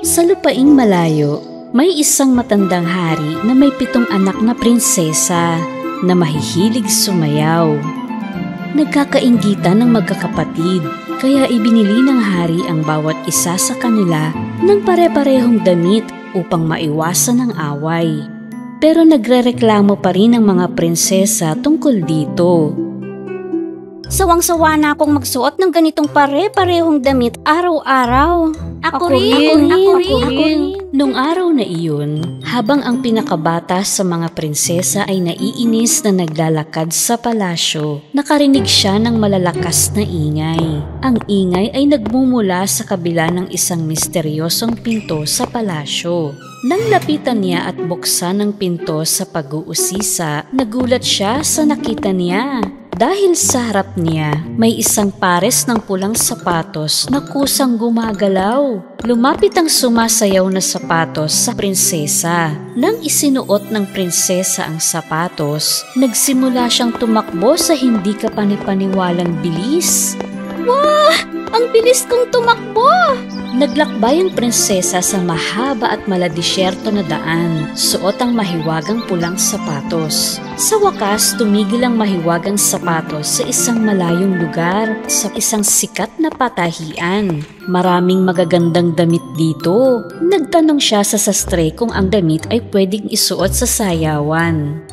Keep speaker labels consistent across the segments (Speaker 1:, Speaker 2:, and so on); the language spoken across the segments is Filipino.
Speaker 1: Sa lupaing malayo, may isang matandang hari na may 7 anak na prinsesa na mahihilig sumayaw. Nagkakainggitan ng magkakapatid, kaya ibinili ng hari ang bawat isa sa kanila ng pare-parehong damit upang maiwasan ang away. Pero nagrereklamo pa rin ang mga prinsesa tungkol dito.
Speaker 2: Sawang-sawa na akong magsuot ng ganitong pare-parehong damit araw-araw. Ako rin.
Speaker 1: Nung araw na iyon, habang ang pinakabata sa mga prinsesa ay naiinis na naglalakad sa palasyo, nakarinig siya ng malalakas na ingay. Ang ingay ay nagmumula sa kabila ng isang misteryosong pinto sa palasyo. Nang lapitan niya at buksan ang pinto sa pag-uusisa, nagulat siya sa nakita niya. Dahil sa harap niya, may isang pares ng pulang sapatos na kusang gumagalaw. Lumapit ang sumasayaw na sapatos sa prinsesa. Nang isinuot ng prinsesa ang sapatos, nagsimula siyang tumakbo sa hindi kapanipaniwalang bilis.
Speaker 2: Wah! Ang bilis kong tumakbo!
Speaker 1: Naglakbay ang prinsesa sa mahaba at maladisyerto na daan, suot ang mahiwagang pulang sapatos. Sa wakas, tumigil ang mahiwagang sapatos sa isang malayong lugar, sa isang sikat na patahian. Maraming magagandang damit dito. Nagtanong siya sa sastre kung ang damit ay pwedeng isuot sa sayawan.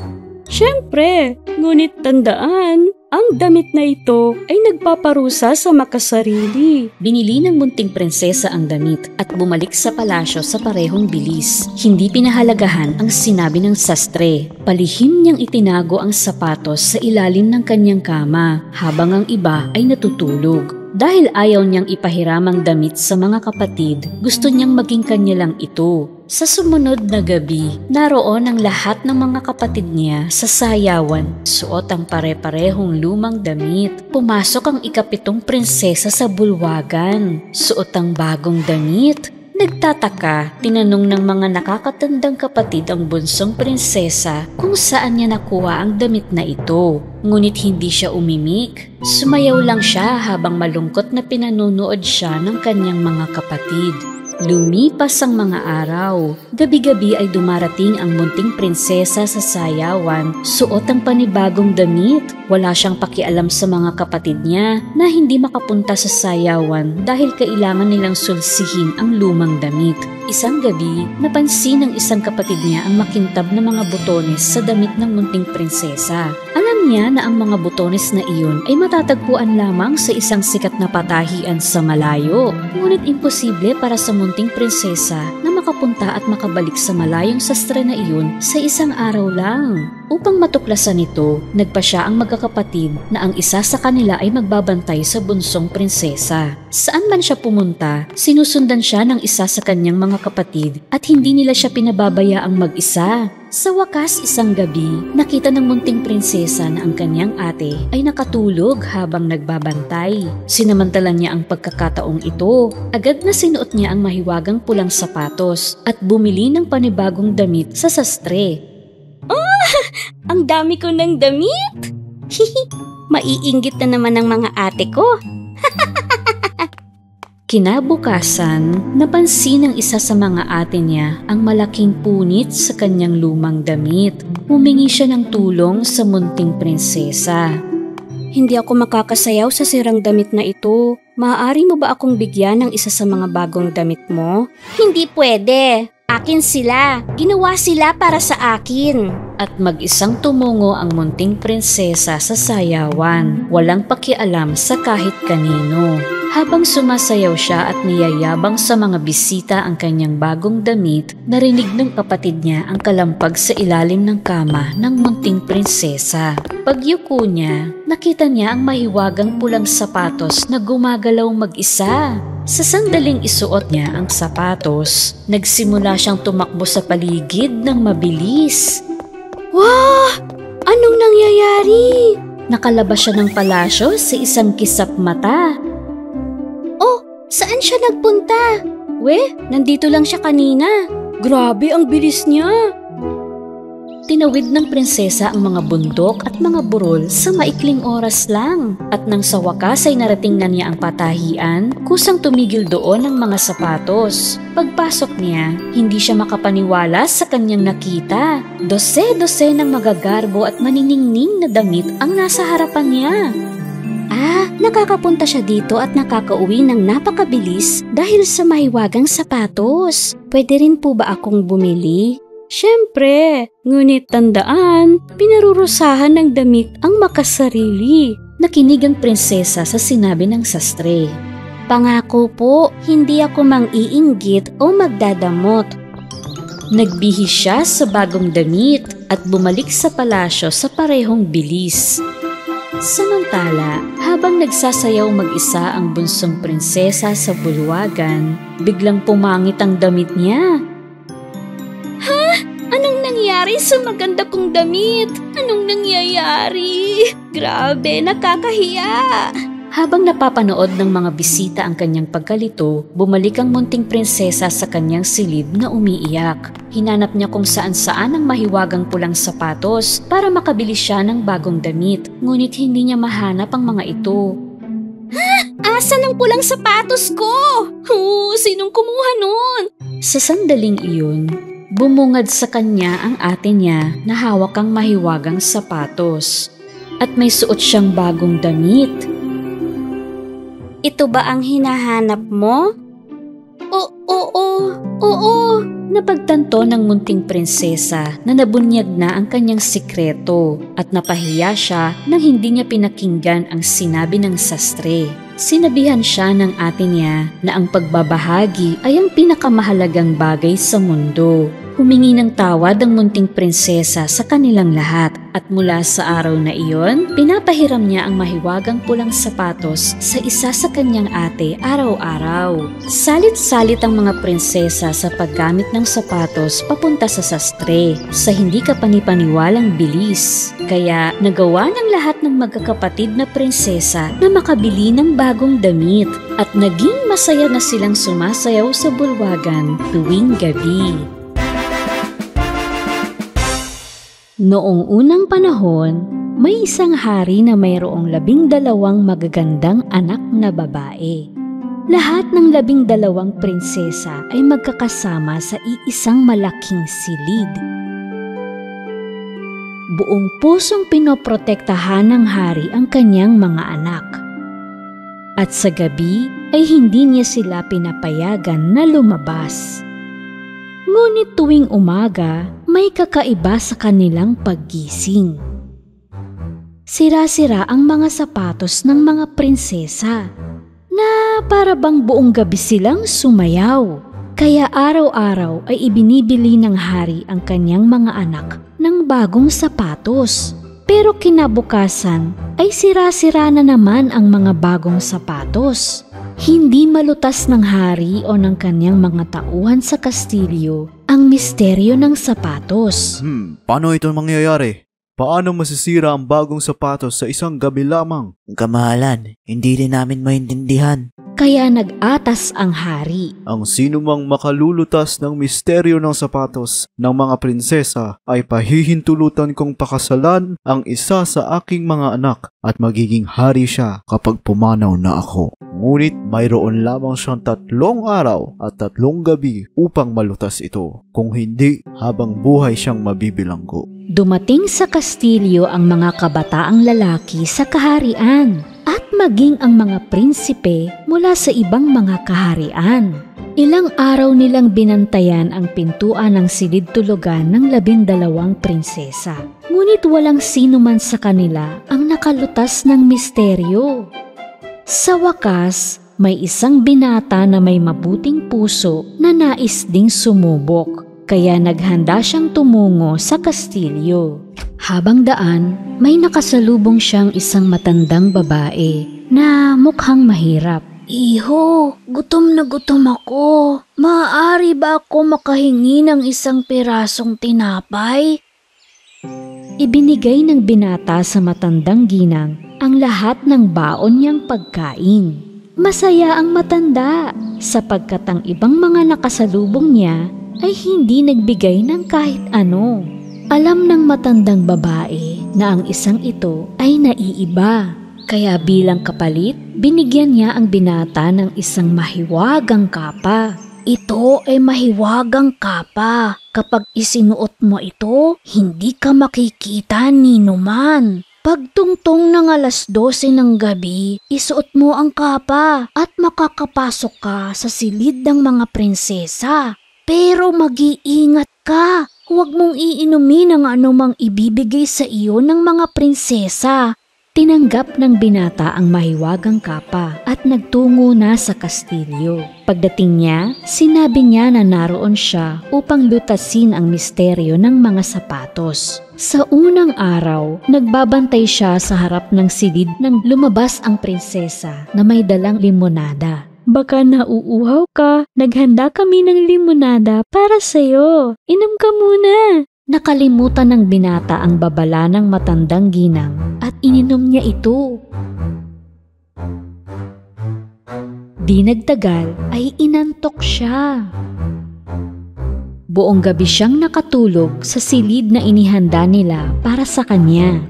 Speaker 3: Siyempre, ngunit tandaan, ang damit na ito ay nagpaparusa sa makasarili.
Speaker 1: Binili ng munting prinsesa ang damit at bumalik sa palasyo sa parehong bilis. Hindi pinahalagahan ang sinabi ng sastre. Palihim niyang itinago ang sapatos sa ilalim ng kanyang kama habang ang iba ay natutulog. Dahil ayaw niyang ipahiram ang damit sa mga kapatid, gusto niyang maging kanya lang ito. Sa sumunod na gabi, naroon ang lahat ng mga kapatid niya sa sayawan. Suot ang pare-parehong lumang damit. Pumasok ang ika-7 prinsesa sa bulwagan. Suot ang bagong damit. Nagtataka, tinanong ng mga nakakatandang kapatid ang bunsong prinsesa kung saan niya nakuha ang damit na ito. Ngunit hindi siya umimik. Sumayaw lang siya habang malungkot na pinanunood siya ng kanyang mga kapatid. Lumipas ang mga araw. Gabi-gabi ay dumarating ang munting prinsesa sa sayawan, suot ang panibagong damit. Wala siyang pakialam sa mga kapatid niya na hindi makapunta sa sayawan dahil kailangan nilang sulsihin ang lumang damit. Isang gabi, napansin ng isang kapatid niya ang makintab na mga butones sa damit ng munting prinsesa. Alam niya na ang mga butones na iyon ay matatagpuan lamang sa isang sikat na patahian sa malayo. Ngunit imposible para sa munting prinsesa na makapunta at makabalik sa malayong sastre na iyon sa isang araw lang. Upang matuklasan ito, nagpa siya ang magkakapatid na ang isa sa kanila ay magbabantay sa bunsong prinsesa. Saan man siya pumunta, sinusundan siya ng isa sa kanyang mga kapatid at hindi nila siya pinababayaang mag-isa. Sa wakas, isang gabi, nakita ng munting prinsesa na ang kanyang ate ay nakatulog habang nagbabantay. Sinamantala niya ang pagkakataong ito. Agad na sinuot niya ang mahiwagang pulang sapatos at bumili ng panibagong damit sa sastre.
Speaker 2: Ang dami ko ng damit! Maiinggit na naman ang mga ate ko.
Speaker 1: Kinabukasan, napansin ng isa sa mga ate niya ang malaking punit sa kanyang lumang damit. Humingi siya ng tulong sa munting prinsesa.
Speaker 2: Hindi ako makakasayaw sa sirang damit na ito. Maaari mo ba akong bigyan ng isa sa mga bagong damit mo? Hindi pwede. Akin sila. Ginawa sila para sa akin.
Speaker 1: At mag-isang tumungo ang munting prinsesa sa sayawan. Walang pakialam sa kahit kanino. Habang sumasayaw siya at niyayabang sa mga bisita ang kanyang bagong damit, narinig ng kapatid niya ang kalampag sa ilalim ng kama ng munting prinsesa. Pagyuko niya, nakita niya ang mahiwagang pulang sapatos na gumagalaw mag-isa. Sa sandaling isuot niya ang sapatos, nagsimula siyang tumakbo sa paligid ng mabilis.
Speaker 2: Wah! Anong nangyayari?
Speaker 1: Nakalabas siya ng palasyo sa isang kisap mata.
Speaker 2: Saan siya nagpunta? Nandito lang siya kanina. Grabe, ang bilis niya.
Speaker 1: Tinawid ng prinsesa ang mga bundok at mga burol sa maikling oras lang. At nang sa wakas ay narating na niya ang patahian, kusang tumigil doon ang mga sapatos. Pagpasok niya, hindi siya makapaniwala sa kanyang nakita. Dose-dose ng magagarbo at maniningning na damit ang nasa harapan niya.
Speaker 2: Nakakapunta siya dito at nakakauwi ng napakabilis dahil sa mahiwagang sapatos. Pwede rin po ba akong bumili?
Speaker 3: Siyempre, ngunit tandaan, pinarurusahan ng damit ang makasarili.
Speaker 1: Nakinig ang prinsesa sa sinabi ng sastre.
Speaker 2: Pangako po, hindi ako mang-iinggit o magdadamot.
Speaker 1: Nagbihis siya sa bagong damit at bumalik sa palasyo sa parehong bilis. Samantala, habang nagsasayaw mag-isa ang bunsong prinsesa sa bulwagan, biglang pumangit ang damit niya.
Speaker 2: Anong nangyari sa maganda kong damit? Anong nangyayari? Grabe, nakakahiya!
Speaker 1: Habang napapanood ng mga bisita ang kanyang pagkalito, bumalik ang munting prinsesa sa kanyang silid na umiiyak. Hinanap niya kung saan-saan ang mahiwagang pulang sapatos para makabili siya ng bagong damit, ngunit hindi niya mahanap ang mga ito.
Speaker 2: Asan ang pulang sapatos ko? Sinong kumuha nun?
Speaker 1: Sa sandaling iyon, bumungad sa kanya ang ate niya na hawak ang mahiwagang sapatos. At may suot siyang bagong damit.
Speaker 2: Ito ba ang hinahanap mo? Oo.
Speaker 1: Napagtanto ng munting prinsesa na nabunyag na ang kanyang sikreto at napahiya siya nang hindi niya pinakinggan ang sinabi ng sastre. Sinabihan siya ng ate niya na ang pagbabahagi ay ang pinakamahalagang bagay sa mundo. Humingi ng tawad ang munting prinsesa sa kanilang lahat at mula sa araw na iyon, pinapahiram niya ang mahiwagang pulang sapatos sa isa sa kanyang ate araw-araw. Salit-salit ang mga prinsesa sa paggamit ng sapatos papunta sa sastre sa hindi kapanipaniwalang bilis. Kaya nagawa ng lahat ng magkakapatid na prinsesa na makabili ng bagong damit at naging masaya na silang sumasayaw sa bulwagan tuwing gabi. Noong unang panahon, may isang hari na mayroong 12 magagandang anak na babae. Lahat ng 12 prinsesa ay magkakasama sa iisang malaking silid. Buong pusong pinoprotektahan ng hari ang kanyang mga anak. At sa gabi ay hindi niya sila pinapayagan na lumabas. Ngunit tuwing umaga, may kakaiba sa kanilang paggising. Sira-sira ang mga sapatos ng mga prinsesa na para bang buong gabi silang sumayaw. Kaya araw-araw ay ibinibili ng hari ang kanyang mga anak ng bagong sapatos. Pero kinabukasan ay sira-sira na naman ang mga bagong sapatos. Hindi malutas ng hari o ng kanyang mga tauhan sa kastilyo ang misteryo ng sapatos.
Speaker 4: Paano ito mangyayari? Paano masisira ang bagong sapatos sa isang gabi lamang?
Speaker 5: Kamahalan, hindi rin namin maintindihan.
Speaker 1: Kaya nag-atas ang hari.
Speaker 4: Ang sinumang makalulutas ng misteryo ng sapatos ng mga prinsesa ay pahihintulutan kong pakasalan ang isa sa aking mga anak at magiging hari siya kapag pumanaw na ako. Ngunit mayroon lamang siyang 3 araw at 3 gabi upang malutas ito. Kung hindi, habang buhay siyang mabibilanggo.
Speaker 1: Dumating sa kastilyo ang mga kabataang lalaki sa kaharian at maging ang mga prinsipe mula sa ibang mga kaharian. Ilang araw nilang binantayan ang pintuan ng silid-tulugan ng 12 prinsesa. Ngunit walang sino man sa kanila ang nakalutas ng misteryo. Sa wakas, may isang binata na may mabuting puso na nais ding sumubok. Kaya naghanda siyang tumungo sa kastilyo. Habang daan, may nakasalubong siyang isang matandang babae na mukhang mahirap.
Speaker 2: Iho, gutom na gutom ako. Maaari ba ako makahingi ng isang pirasong tinapay?
Speaker 1: Ibinigay ng binata sa matandang ginang ang lahat ng baon niyang pagkain. Masaya ang matanda sapagkat ang ibang mga nakasalubong niya ay hindi nagbigay ng kahit ano. Alam ng matandang babae na ang isang ito ay naiiba. Kaya bilang kapalit, binigyan niya ang binata ng isang mahiwagang kapa. Ito ay mahiwagang kapa. Kapag isinuot mo ito, hindi ka makikita ni numan. Pagtungtong ng 12:00 ng gabi, isuot mo ang kapa at makakapasok ka sa silid ng mga prinsesa. Pero mag-iingat ka. Huwag mong iinumin ang anumang ibibigay sa iyo ng mga prinsesa. Tinanggap ng binata ang mahiwagang kapa at nagtungo na sa kastilyo. Pagdating niya, sinabi niya na naroon siya upang lutasin ang misteryo ng mga sapatos. Sa unang araw, nagbabantay siya sa harap ng silid nang lumabas ang prinsesa na may dalang limonada.
Speaker 3: Baka nauuhaw ka, naghanda kami ng limonada para sa'yo. Inom ka muna.
Speaker 1: Nakalimutan ng binata ang babala ng matandang ginang at ininom niya ito. Di nagtagal ay inantok siya. Buong gabi siyang nakatulog sa silid na inihanda nila para sa kanya.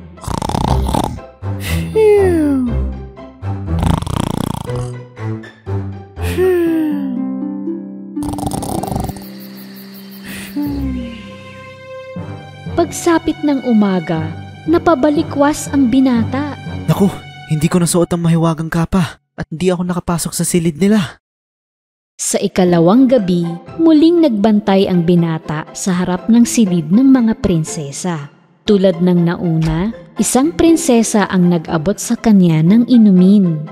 Speaker 1: Pagsapit ng umaga, napabalikwas ang binata.
Speaker 5: Naku, hindi ko nasuot ang mahiwagang kapa at hindi ako nakapasok sa silid nila.
Speaker 1: Sa ikalawang gabi, muling nagbantay ang binata sa harap ng silid ng mga prinsesa. Tulad ng nauna, isang prinsesa ang nag-abot sa kanya ng inumin.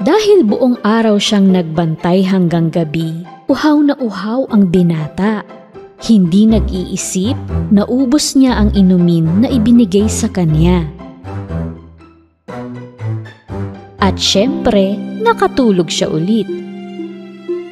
Speaker 1: Dahil buong araw siyang nagbantay hanggang gabi, uhaw na uhaw ang binata. Hindi nag-iisip, naubos niya ang inumin na ibinigay sa kanya. At syempre, nakatulog siya ulit.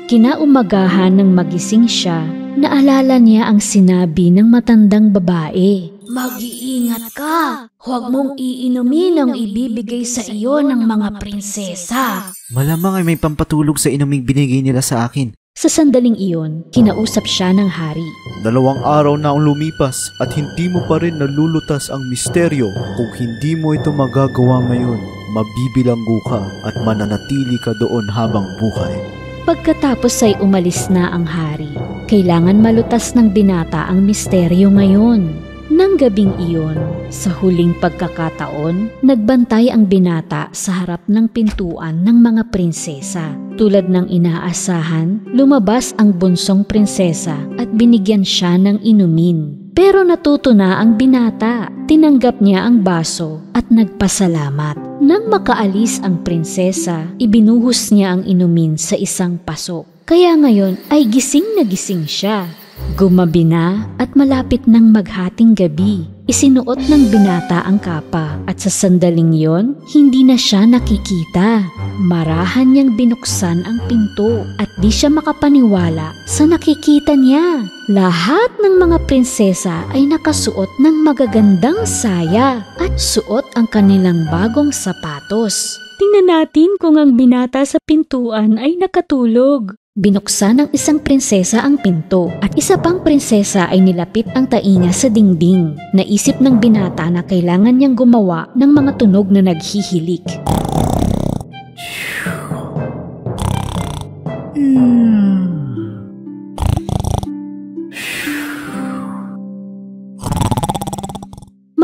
Speaker 1: Kinaumagahan ng magising siya, naalala niya ang sinabi ng matandang babae. Mag-iingat ka! Huwag mong iinumin ang ibibigay sa iyo ng mga prinsesa.
Speaker 5: Malamang ay may pampatulog sa inuming binigay nila sa akin.
Speaker 1: Sa sandaling iyon, kinausap siya ng hari.
Speaker 4: 2 araw na ang lumipas at hindi mo pa rin nalulutas ang misteryo. Kung hindi mo ito magagawa ngayon, mabibilanggo ka at mananatili ka doon habang buhay.
Speaker 1: Pagkatapos ay umalis na ang hari. Kailangan malutas ng binata ang misteryo ngayon. Nang gabing iyon, sa huling pagkakataon, nagbantay ang binata sa harap ng pintuan ng mga prinsesa. Tulad ng inaasahan, lumabas ang bunsong prinsesa at binigyan siya ng inumin. Pero natuto na ang binata. Tinanggap niya ang baso at nagpasalamat. Nang makaalis ang prinsesa, ibinuhos niya ang inumin sa isang paso. Kaya ngayon ay gising na gising siya. Gumabi na at malapit ng maghating gabi. Isinuot ng binata ang kapa at sa sandaling yon, hindi na siya nakikita. Marahan niyang binuksan ang pinto at di siya makapaniwala sa nakikita niya. Lahat ng mga prinsesa ay nakasuot ng magagandang saya at suot ang kanilang bagong sapatos.
Speaker 3: Tingnan natin kung ang binata sa pintuan ay nakatulog.
Speaker 1: Binuksan ng isang prinsesa ang pinto at isa pang prinsesa ay nilapit ang tainga sa dingding. Naisip ng binata na kailangan niyang gumawa ng mga tunog na naghihilik.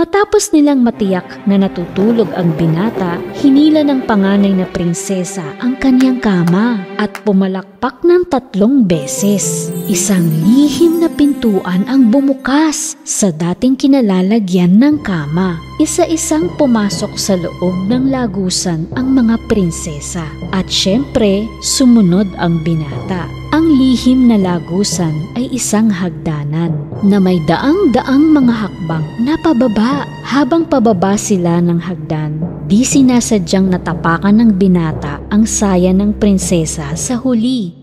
Speaker 1: Matapos nilang matiyak na natutulog ang binata, hinila ng panganay na prinsesa ang kanyang kama at pumalakpak ng 3 beses. Isang lihim na pintuan ang bumukas sa dating kinalalagyan ng kama. Isa-isang pumasok sa loob ng lagusan ang mga prinsesa at syempre sumunod ang binata. Ang lihim na lagusan ay isang hagdanan na may daang-daang mga hakbang na pababa. Habang pababa sila ng hagdan, di sinasadyang natapakan ng binata ang saya ng prinsesa sa huli.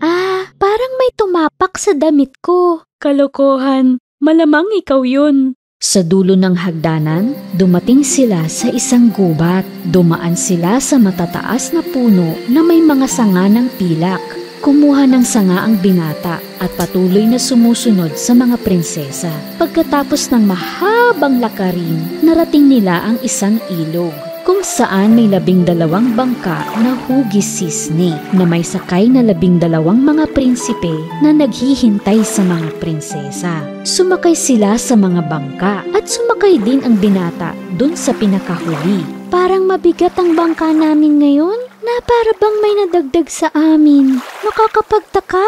Speaker 2: Parang may tumapak sa damit ko.
Speaker 3: Kalokohan, malamang ikaw yun.
Speaker 1: Sa dulo ng hagdanan, dumating sila sa isang gubat. Dumaan sila sa matataas na puno na may mga sanga ng pilak. Kumuha ng sanga ang binata at patuloy na sumusunod sa mga prinsesa. Pagkatapos ng mahabang lakarin, narating nila ang isang ilog kung saan may 12 bangka na hugis sisne na may sakay na 12 mga prinsipe na naghihintay sa mga prinsesa. Sumakay sila sa mga bangka at sumakay din ang binata dun sa pinakahuli.
Speaker 2: Parang mabigat ang bangka namin ngayon na para bang may nadagdag sa amin. Nakakapagtaka.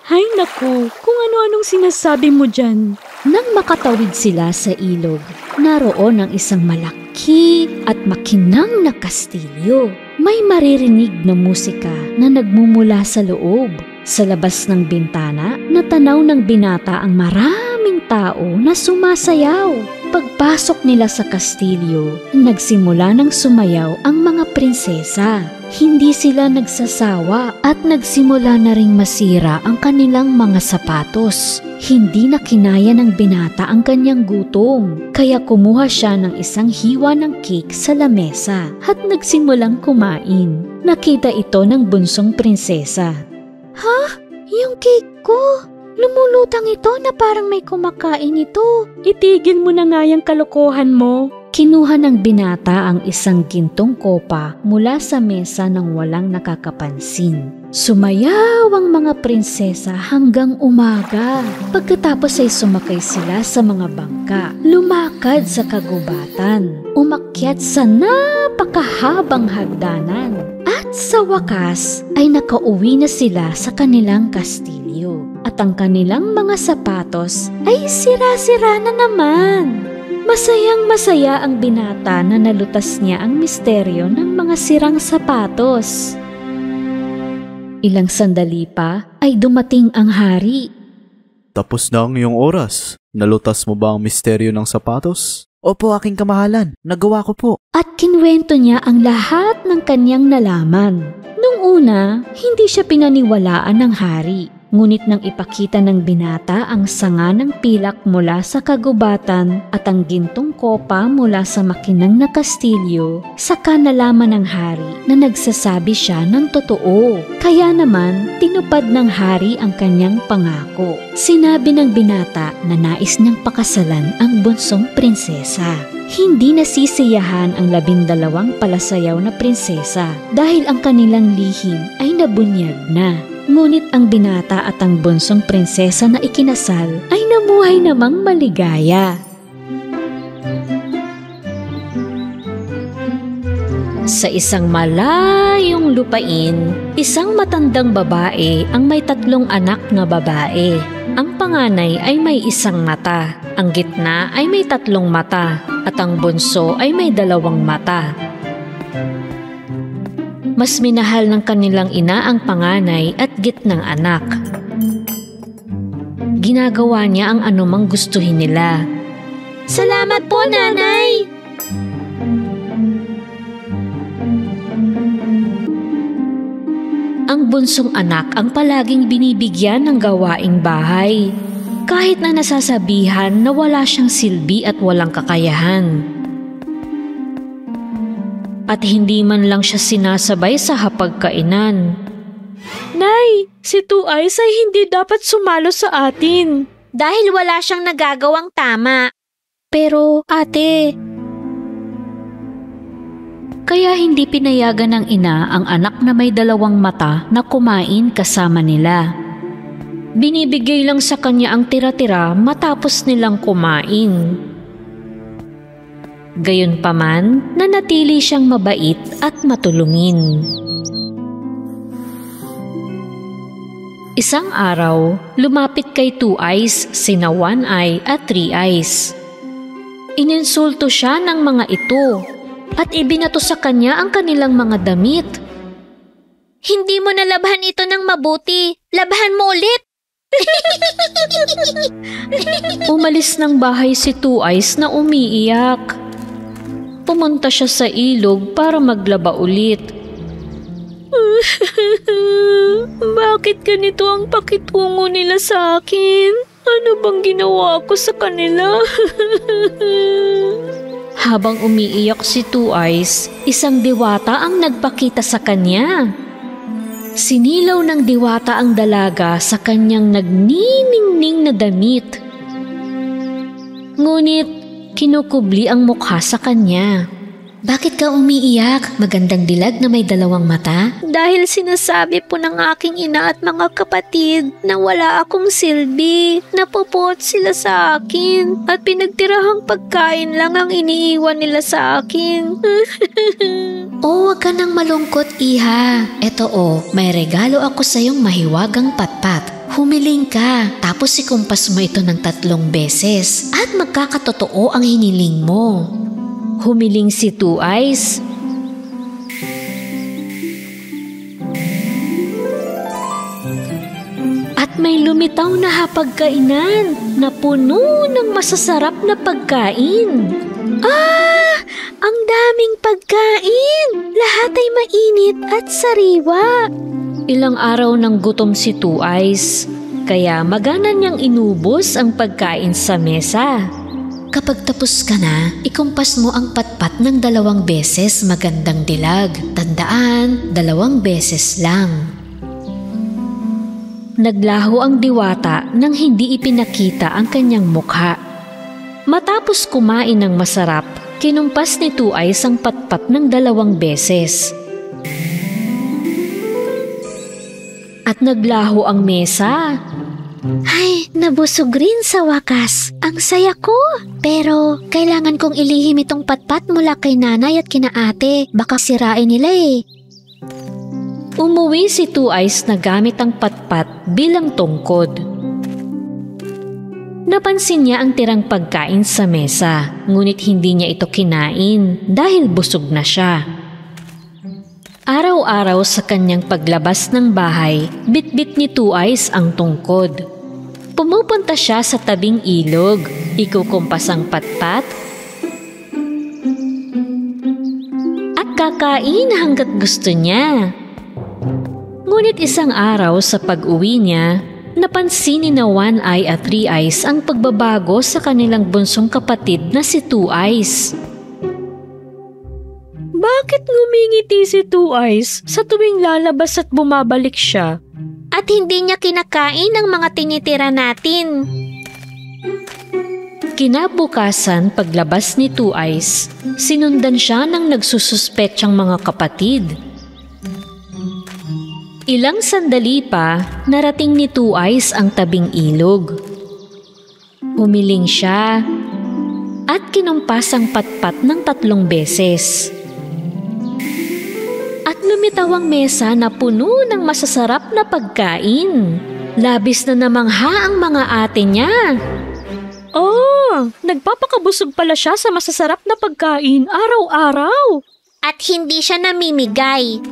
Speaker 3: Hay naku, kung ano-anong sinasabi mo dyan.
Speaker 1: Nang makatawid sila sa ilog, naroon ang isang malaki at makinang na kastilyo. May maririnig na musika na nagmumula sa loob. Sa labas ng bintana, natanaw ng binata ang maraming tao na sumasayaw. Pagpasok nila sa kastilyo, nagsimula ng sumayaw ang mga prinsesa. Hindi sila nagsasawa at nagsimula na ring masira ang kanilang mga sapatos. Hindi na kinaya ng binata ang kanyang gutom, kaya kumuha siya ng isang hiwa ng cake sa lamesa at nagsimulang kumain. Nakita ito ng bunsong prinsesa.
Speaker 2: Ha? Yung cake ko? Lumulutang ito na parang may kumakain ito.
Speaker 3: Itigil mo na nga yung kalokohan mo.
Speaker 1: Kinuha ng binata ang isang gintong kopa mula sa mesa nang walang nakakapansin. Sumayaw ang mga prinsesa hanggang umaga. Pagkatapos ay sumakay sila sa mga bangka, lumakad sa kagubatan, umakyat sa napakahabang hagdanan. At sa wakas ay nakauwi na sila sa kanilang kastilyo. At ang kanilang mga sapatos ay sira-sira na naman. Masayang-masaya ang binata na nalutas niya ang misteryo ng mga sirang sapatos. Ilang sandali pa ay dumating ang hari.
Speaker 4: Tapos na ang iyong oras. Nalutas mo ba ang misteryo ng sapatos?
Speaker 5: Opo, aking kamahalan. Nagawa ko po.
Speaker 1: At kinwento niya ang lahat ng kanyang nalaman. Nung una, hindi siya pinaniwalaan ng hari. Ngunit nang ipakita ng binata ang sanga ng pilak mula sa kagubatan at ang gintong kopa mula sa makinang na kastilyo, saka nalaman ng hari na nagsasabi siya ng totoo. Kaya naman, tinupad ng hari ang kanyang pangako. Sinabi ng binata na nais niyang pakasalan ang bunsong prinsesa. Hindi nasisiyahan ang 12 palasayaw na prinsesa dahil ang kanilang lihim ay nabunyag na. Ngunit ang binata at ang bunsong prinsesa na ikinasal ay namuhay namang maligaya. Sa isang malayong lupain, isang matandang babae ang may 3 anak na babae. Ang panganay ay may 1 mata, ang gitna ay may 3 mata, at ang bunso ay may 2 mata. Mas minahal ng kanilang ina ang panganay at gitnang anak. Ginagawa niya ang anumang gustuhin nila.
Speaker 2: Salamat po, nanay!
Speaker 1: Ang bunsong anak ang palaging binibigyan ng gawaing bahay. Kahit na nasasabihan na wala siyang silbi at walang kakayahan. At hindi man lang siya sinasabay sa hapagkainan.
Speaker 3: Nay, si Two Eyes ay hindi dapat sumalo sa atin.
Speaker 2: Dahil wala siyang nagagawang tama.
Speaker 1: Pero ate, kaya hindi pinayagan ng ina ang anak na may 2 mata na kumain kasama nila. Binibigay lang sa kanya ang tira-tira matapos nilang kumain. Gayunpaman, nanatili siyang mabait at matulungin. Isang araw, lumapit kay Two Eyes sina One Eye at Three Eyes. Ininsulto siya ng mga ito at ibinato sa kanya ang kanilang mga damit.
Speaker 2: Hindi mo nalabhan ito ng mabuti. Labhan mo ulit!
Speaker 1: Umalis ng bahay si Two Eyes na umiiyak. Pumunta siya sa ilog para maglaba ulit.
Speaker 3: Bakit ganito ang pakitungo nila sa akin? Ano bang ginawa ko sa kanila?
Speaker 1: Habang umiiyak si Two Eyes, isang diwata ang nagpakita sa kanya. Sinilaw ng diwata ang dalaga sa kanyang nagniningning na damit. Ngunit kinukubli ang mukha sa kanya.
Speaker 2: Bakit ka umiiyak? Magandang dilag na may dalawang mata?
Speaker 6: Dahil sinasabi po ng aking ina at mga kapatid na wala akong silbi. Napupot sila sa akin at pinagtirahang pagkain lang ang iniiwan nila sa akin.
Speaker 2: Huwag ka nang malungkot, iha. Eto may regalo ako sa iyong mahiwagang patpat. Humiling ka, tapos ikumpas mo ito ng 3 beses at magkakatotoo ang hiniling mo.
Speaker 1: Humiling si Two Eyes. At may lumitaw na hapagkainan na puno ng masasarap na pagkain.
Speaker 6: Ang daming pagkain! Lahat ay mainit at sariwa.
Speaker 1: Ilang araw ng gutom si Two Eyes, kaya magana niyang inubos ang pagkain sa mesa.
Speaker 2: Kapag tapos ka na, ikumpas mo ang patpat ng 2 beses, magandang dilag. Tandaan, 2 beses lang.
Speaker 1: Naglaho ang diwata nang hindi ipinakita ang kanyang mukha. Matapos kumain ng masarap, kinumpas ni Two Eyes ang patpat ng 2 beses. At naglaho ang mesa.
Speaker 6: Ay, nabusog rin sa wakas. Ang saya ko. Pero, kailangan kong ilihim itong patpat mula kay nanay at kina ate. Baka sirain nila eh.
Speaker 1: Umuwi si Two Eyes na gamit ang patpat bilang tungkod. Napansin niya ang tirang pagkain sa mesa, ngunit hindi niya ito kinain dahil busog na siya. Araw-araw sa kanyang paglabas ng bahay, bitbit ni Two Eyes ang tungkod. Pumupunta siya sa tabing ilog, ikukumpas ang patpat, at kakain hanggat gusto niya. Ngunit isang araw sa pag-uwi niya, napansin ni na One Eye at Three Eyes ang pagbabago sa kanilang bunsong kapatid na si Two Eyes.
Speaker 3: Bakit ngumingiti si Two Eyes sa tuwing lalabas at bumabalik siya?
Speaker 6: At hindi niya kinakain ang mga tinitira natin.
Speaker 1: Kinabukasan, paglabas ni Two Eyes, sinundan siya ng nagsususpetsyang mga kapatid. Ilang sandali pa, narating ni Two Eyes ang tabing ilog. Humiling siya at kinumpas ang patpat ng 3 beses. At lumitaw ang mesa na puno ng masasarap na pagkain. Labis na namangha ang mga ate niya.
Speaker 3: Nagpapakabusog pala siya sa masasarap na pagkain araw-araw.
Speaker 6: At hindi siya namimigay.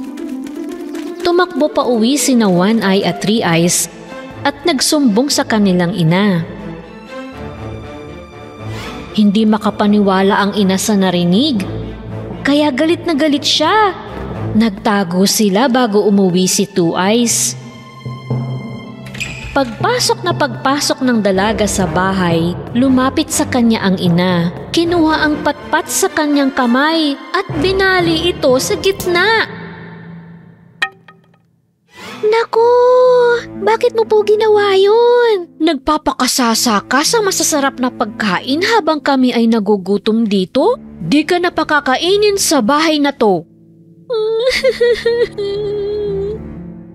Speaker 1: Tumakbo pa uwi sina One Eye at Three Eyes at nagsumbong sa kanilang ina. Hindi makapaniwala ang ina sa narinig, kaya galit na galit siya. Nagtago sila bago umuwi si Two Eyes. Pagpasok ng dalaga sa bahay, lumapit sa kanya ang ina. Kinuha ang patpat sa kanyang kamay at binali ito sa gitna.
Speaker 6: Naku! Bakit mo po ginawa yun?
Speaker 1: Nagpapakasasa ka sa masasarap na pagkain habang kami ay nagugutom dito? Di ka na pakakainin sa bahay na to.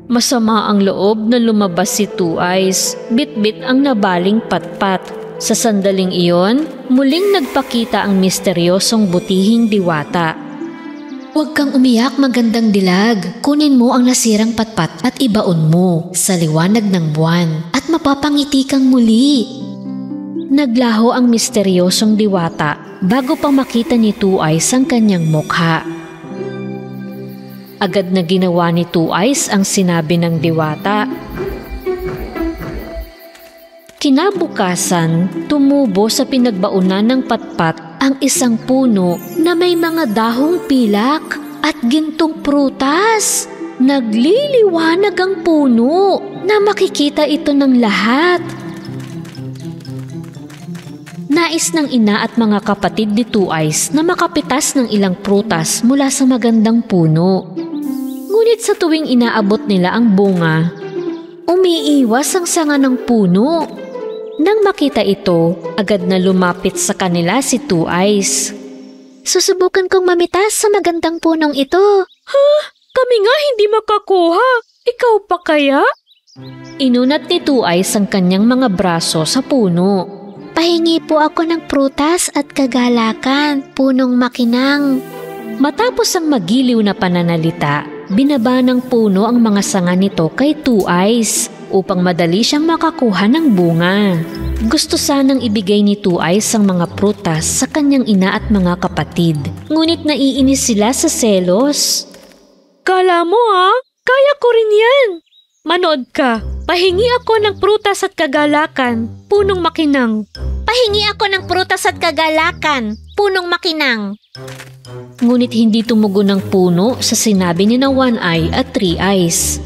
Speaker 1: Masama ang loob na lumabas si Two Eyes. Bit-bit ang nabaling patpat. Sa sandaling iyon, muling nagpakita ang misteryosong butihing diwata.
Speaker 2: Huwag kang umiyak, magandang dilag. Kunin mo ang nasirang patpat at ibaon mo sa liwanag ng buwan at mapapangiti kang muli.
Speaker 1: Naglaho ang misteryosong diwata bago pa makita ni Two Eyes ang kanyang mukha. Agad na ginawa ni Two Eyes ang sinabi ng diwata. Kinabukasan, tumubo sa pinagbaunan ng patpat ang isang puno na may mga dahong pilak at gintong prutas. Nagliliwanag ang puno na makikita ito ng lahat. Nais ng ina at mga kapatid ni Two Eyes na makapitas ng ilang prutas mula sa magandang puno. Ngunit sa tuwing inaabot nila ang bunga, umiiwas ang sanga ng puno. Nang makita ito, agad na lumapit sa kanila si Two Eyes.
Speaker 6: Susubukan kong mamitas sa magandang punong ito.
Speaker 3: Kami nga hindi makakuha. Ikaw pa kaya?
Speaker 1: Inunat ni Two Eyes ang kanyang mga braso sa puno.
Speaker 6: Pahingi po ako ng prutas at kagalakan, punong makinang.
Speaker 1: Matapos ang magiliw na pananalita, binaba ng puno ang mga sanga nito kay Two Eyes upang madali siyang makakuha ng bunga. Gusto sanang ibigay ni Two Eyes ang mga prutas sa kanyang ina at mga kapatid. Ngunit naiinis sila sa selos.
Speaker 3: Kala mo kaya ko rin yan. Manood ka. Pahingi ako ng prutas at kagalakan, punong makinang.
Speaker 6: Pahingi ako ng prutas at kagalakan, punong makinang.
Speaker 1: Ngunit hindi tumugon ang puno sa sinabi ni na One Eye at Three Eyes.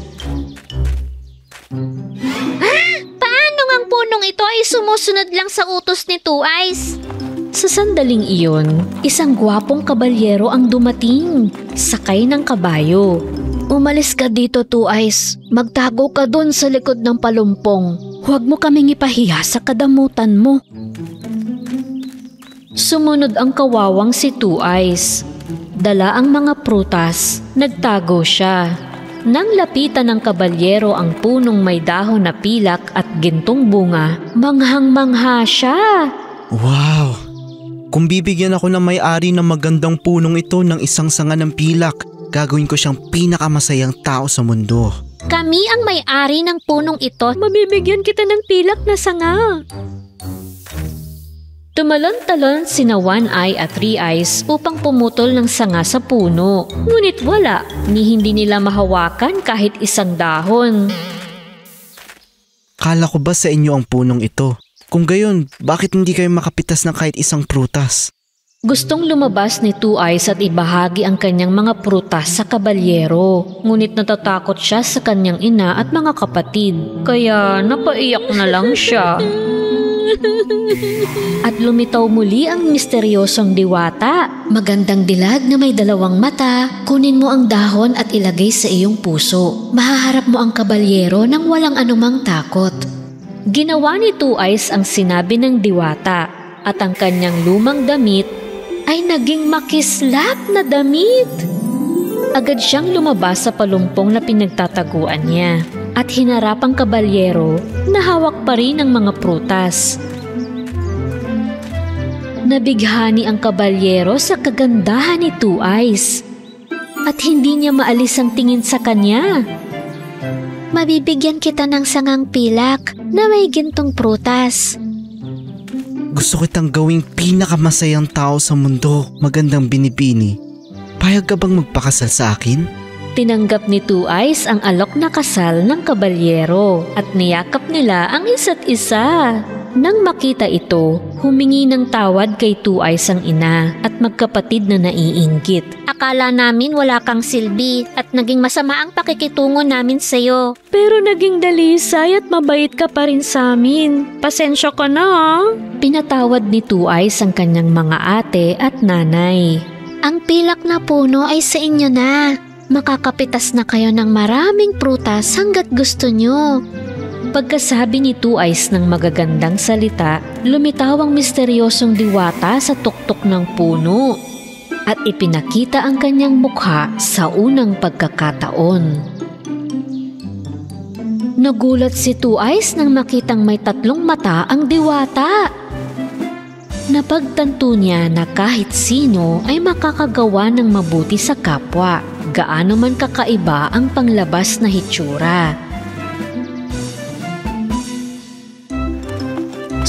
Speaker 6: Paano ang punong ito ay sumusunod lang sa utos ni Two Eyes?
Speaker 1: Sa sandaling iyon, isang gwapong kabalyero ang dumating, sakay ng kabayo.
Speaker 2: Umalis ka dito, Two Eyes. Magtago ka dun sa likod ng palumpong. Huwag mo kaming ipahiya sa kadamutan mo.
Speaker 1: Sumunod ang kawawang si Two Eyes. Dala ang mga prutas, nagtago siya. Nang lapitan ng kabalyero ang punong may dahon na pilak at gintong bunga, manghang-mangha siya.
Speaker 5: Wow! Kung bibigyan ako ng may-ari ng magandang punong ito ng isang sanga ng pilak, gagawin ko siyang pinakamasayang tao sa mundo.
Speaker 6: Kami ang may-ari ng punong ito.
Speaker 3: Mabibigyan kita ng pilak na sanga.
Speaker 1: Tumalon-talon sina One Eye at Three Eyes upang pumutol ng sanga sa puno. Ngunit wala, ni hindi nila mahawakan kahit isang dahon.
Speaker 5: Kala ko ba sa inyo ang punong ito? Kung gayon, bakit hindi kayo makapitas ng kahit isang prutas?
Speaker 1: Gustong lumabas ni Two Eyes at ibahagi ang kanyang mga prutas sa kabalyero. Ngunit natatakot siya sa kanyang ina at mga kapatid. Kaya napaiyak na lang siya. At lumitaw muli ang misteryosong diwata.
Speaker 2: Magandang dilag na may dalawang mata. Kunin mo ang dahon at ilagay sa iyong puso. Mahaharap mo ang kabalyero nang walang anumang takot.
Speaker 1: Ginawa ni Two Eyes ang sinabi ng diwata at ang kanyang lumang damit ay naging makislap na damit. Agad siyang lumabas sa palumpong na pinagtataguan niya at hinarap ang kabalyero na hawak pa rin ang mga prutas. Nabighani ang kabalyero sa kagandahan ni Two Eyes at hindi niya maalis ang tingin sa kanya.
Speaker 6: Mabibigyan kita ng sangang pilak na may gintong prutas.
Speaker 5: Gusto kitang gawing pinakamasayang tao sa mundo, magandang binibini. Payag ka bang magpakasal sa akin?
Speaker 1: Tinanggap ni Two Eyes ang alok na kasal ng kabalyero at niyakap nila ang isa't isa. Nang makita ito, humingi ng tawad kay Two Eyes ang ina at magkapatid na naiinggit.
Speaker 6: Akala namin wala kang silbi at naging masama ang pakikitungo namin sa'yo.
Speaker 3: Pero naging dalisay at mabait ka pa rin sa amin. Pasensya ka na
Speaker 1: Pinatawad ni Two Eyes ang kanyang mga ate at nanay.
Speaker 6: Ang pilak na puno ay sa inyo na. Makakapitas na kayo ng maraming prutas hanggat gusto nyo.
Speaker 1: Pagkasabi ni Two Eyes ng magagandang salita, lumitaw ang misteryosong diwata sa tuktok ng puno at ipinakita ang kanyang mukha sa unang pagkakataon. Nagulat si Two Eyes nang makitang may tatlong mata ang diwata. Napagtanto niya na kahit sino ay makakagawa ng mabuti sa kapwa, gaano man kakaiba ang panglabas na hitsura.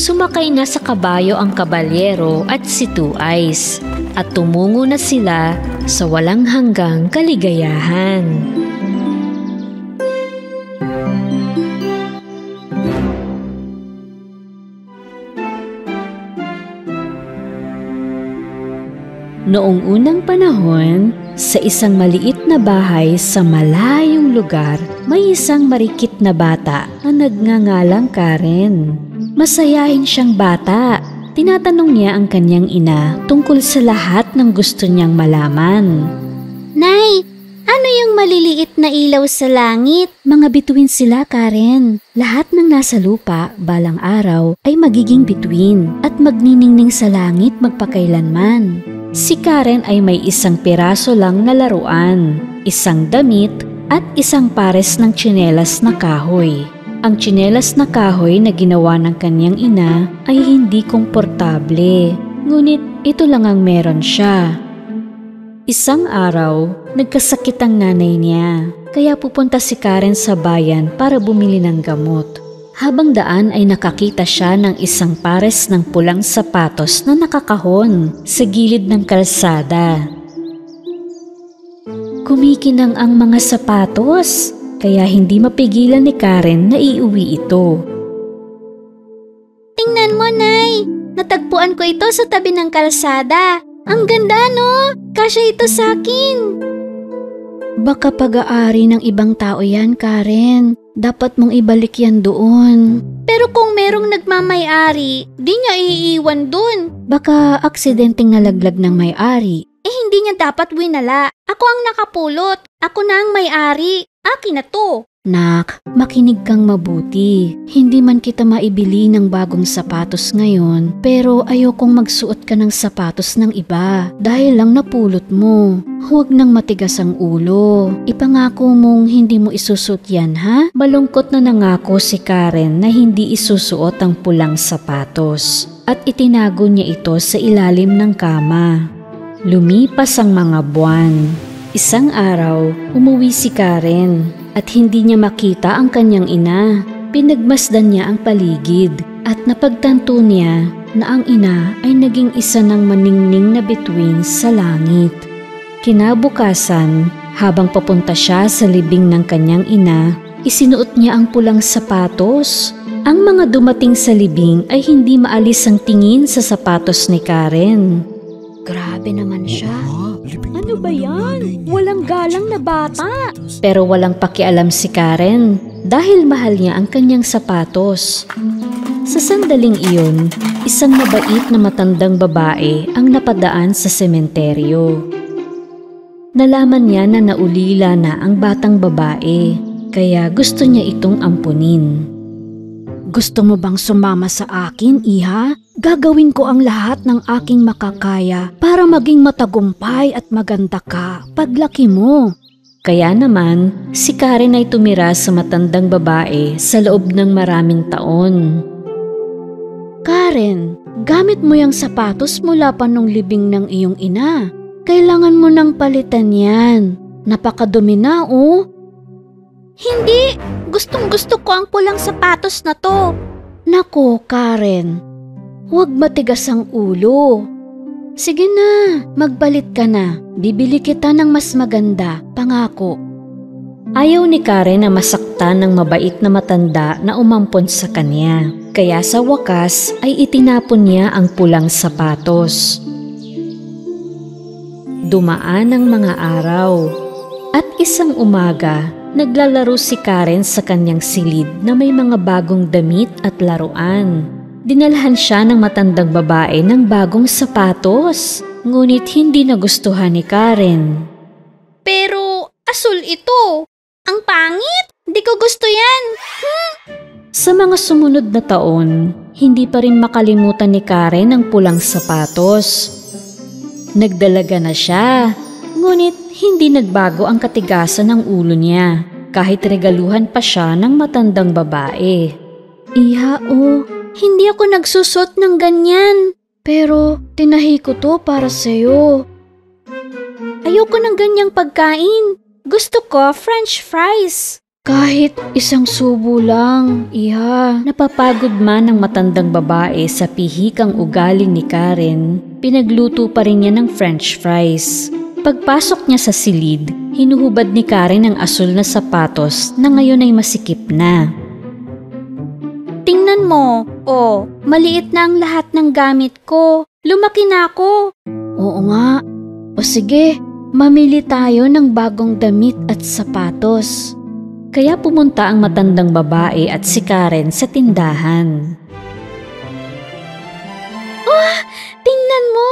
Speaker 1: Sumakay na sa kabayo ang kabalyero at si Two Eyes at tumungo na sila sa walang hanggang kaligayahan. Noong unang panahon, sa isang maliit na bahay sa malayong lugar, may isang marikit na bata na nagngangalang Karen. Masayahin siyang bata. Tinatanong niya ang kanyang ina tungkol sa lahat ng gusto niyang malaman.
Speaker 6: Nay,
Speaker 2: Ano yung maliliit na ilaw sa langit?
Speaker 1: Mga bituin sila, Karen. Lahat ng nasa lupa, balang araw, ay magiging bituin at magniningning sa langit magpakailanman. Si Karen ay may isang piraso lang na laruan, isang damit at isang pares ng tsinelas na kahoy. Ang tsinelas na kahoy na ginawa ng kanyang ina ay hindi komportable. Ngunit ito lang ang meron siya. Isang araw, nagkasakit ang nanay niya, kaya pupunta si Karen sa bayan para bumili ng gamot. Habang daan ay nakakita siya ng isang pares ng pulang sapatos na nakakahon sa gilid ng kalsada. Kumikinang ang mga sapatos, kaya hindi mapigilan ni Karen na iuwi ito.
Speaker 2: Tingnan mo, Nay! Natagpuan ko ito sa tabi ng kalsada. Ang ganda, no? Kasya ito sa akin.
Speaker 1: Baka pag-aari ng ibang tao yan, Karen. Dapat mong ibalik yan doon.
Speaker 2: Pero kung merong nagmamay-ari, di niya iiwan dun.
Speaker 1: Baka aksidenteng nalaglag ng may-ari.
Speaker 2: Hindi niya dapat winala. Ako ang nakapulot. Ako na ang may-ari. Akin na to.
Speaker 1: Nak, makinig kang mabuti. Hindi man kita maibili ng bagong sapatos ngayon, pero ayokong magsuot ka ng sapatos ng iba dahil lang napulot mo. Huwag nang matigas ang ulo. Ipangako mong hindi mo isusuot yan, ha? Malungkot na nangako si Karen na hindi isusuot ang pulang sapatos at itinago niya ito sa ilalim ng kama. Lumipas ang mga buwan. Isang araw, umuwi si Karen at hindi niya makita ang kanyang ina. Pinagmasdan niya ang paligid at napagtanto niya na ang ina ay naging isa ng maningning na bituin sa langit. Kinabukasan, habang papunta siya sa libing ng kanyang ina, isinuot niya ang pulang sapatos. Ang mga dumating sa libing ay hindi maalis ang tingin sa sapatos ni Karen.
Speaker 2: Grabe naman siya.
Speaker 3: Ano ba yan? Walang galang na bata.
Speaker 1: Pero walang pakialam si Karen dahil mahal niya ang kanyang sapatos. Sa sandaling iyon, isang mabait na matandang babae ang napadaan sa sementeryo. Nalaman niya na naulila na ang batang babae, kaya gusto niya itong ampunin. Gusto mo bang sumama sa akin, iha? Gagawin ko ang lahat ng aking makakaya para maging matagumpay at maganda ka paglaki mo. Kaya naman, si Karen ay tumira sa matandang babae sa loob ng maraming taon. Karen, gamit mo yung sapatos mula pa nung libing ng iyong ina. Kailangan mo nang palitan yan. Napakadumi na, oh.
Speaker 2: Hindi! Gustong-gusto ko ang pulang sapatos na to.
Speaker 1: Nako, Karen. Huwag matigas ang ulo. Sige na, magbalit ka na. Bibili kita ng mas maganda, pangako. Ayaw ni Karen na masaktan ng mabait na matanda na umampon sa kanya. Kaya sa wakas ay itinapon niya ang pulang sapatos. Dumaan ang mga araw. At isang umaga, naglalaro si Karen sa kanyang silid na may mga bagong damit at laruan. Dinalhan siya ng matandang babae ng bagong sapatos, ngunit hindi nagustuhan ni Karen.
Speaker 2: Pero asul ito. Ang pangit. Di ko gusto yan.
Speaker 1: Sa mga sumunod na taon, hindi pa rin makalimutan ni Karen ang pulang sapatos. Nagdalaga na siya, ngunit hindi nagbago ang katigasan ng ulo niya kahit regaluhan pa siya ng matandang babae.
Speaker 2: Iha, hindi ako nagsusot ng ganyan.
Speaker 1: Pero tinahi ko to para sa'yo.
Speaker 2: Ayoko ng ganyang pagkain. Gusto ko French fries.
Speaker 1: Kahit isang subo lang, iha. Napapagod man ang matandang babae sa pihikang ugali ni Karen, pinagluto pa rin niya ng French fries. Pagpasok niya sa silid, hinuhubad ni Karen ang asul na sapatos na ngayon ay masikip na.
Speaker 2: Tingnan mo, maliit na ang lahat ng gamit ko. Lumaki na ako.
Speaker 1: Oo nga. O sige, mamili tayo ng bagong damit at sapatos. Kaya pumunta ang matandang babae at si Karen sa tindahan.
Speaker 2: Tingnan mo!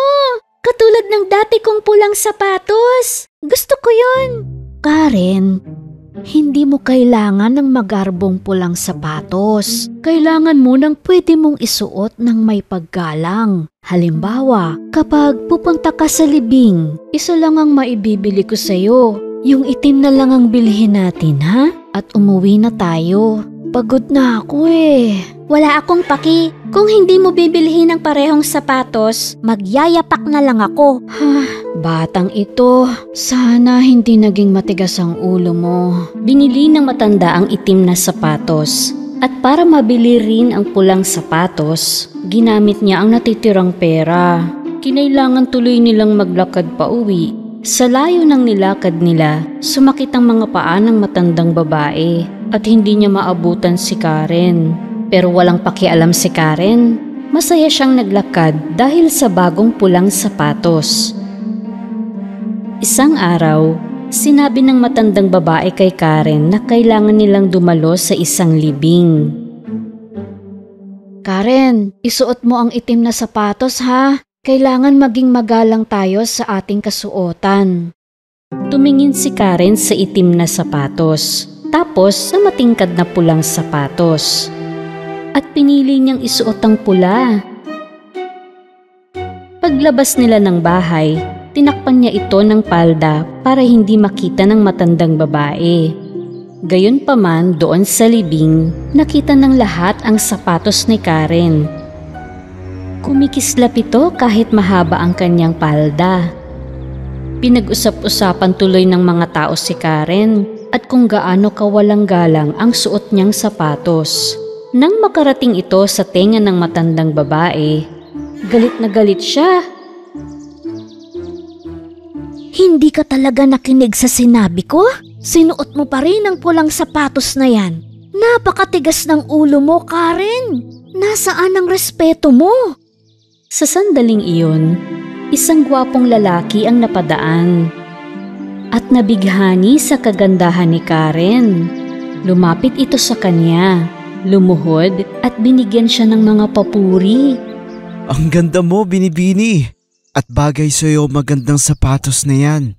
Speaker 2: Katulad ng dati kong pulang sapatos. Gusto ko yun.
Speaker 1: Karen, hindi mo kailangan ng magarbong pulang sapatos. Kailangan mo ng pwede mong isuot ng may paggalang. Halimbawa, kapag pupunta ka sa libing, isa lang ang maibibili ko sa'yo. Yung itim na lang ang bilhin natin, ha? At umuwi na tayo. Pagod na ako eh.
Speaker 2: Wala akong paki. Kung hindi mo bibilhin ng parehong sapatos, magyayapak na lang ako.
Speaker 1: Batang ito, sana hindi naging matigas ang ulo mo. Binili ng matanda ang itim na sapatos. At para mabili rin ang pulang sapatos, ginamit niya ang natitirang pera. Kinailangan tuloy nilang maglakad pa uwi. Sa layo ng nilakad nila, sumakit ang mga paa ng matandang babae at hindi niya maabutan si Karen. Pero walang pakialam si Karen. Masaya siyang naglakad dahil sa bagong pulang sapatos. Isang araw, sinabi ng matandang babae kay Karen na kailangan nilang dumalo sa isang libing. Karen, isuot mo ang itim na sapatos ha. Kailangan maging magalang tayo sa ating kasuotan. Tumingin si Karen sa itim na sapatos, tapos sa matingkad na pulang sapatos. At pinili niyang isuot ang pula. Paglabas nila ng bahay, tinakpan niya ito ng palda para hindi makita ng matandang babae. Gayunpaman doon sa libing, nakita ng lahat ang sapatos ni Karen. Kumikislap ito kahit mahaba ang kanyang palda. Pinag-usap-usapan tuloy ng mga tao si Karen at kung gaano kawalang galang ang suot niyang sapatos. Nang makarating ito sa tenga ng matandang babae, galit na galit siya.
Speaker 2: Hindi ka talaga nakinig sa sinabi ko? Sinuot mo pa rin ang pulang sapatos na yan. Napakatigas ng ulo mo, Karen. Nasaan ang respeto mo?
Speaker 1: Sa sandaling iyon, isang gwapong lalaki ang napadaan at nabighani sa kagandahan ni Karen. Lumapit ito sa kanya, lumuhod at binigyan siya ng mga papuri.
Speaker 5: Ang ganda mo, Binibini. At bagay sa'yo magandang sapatos na yan.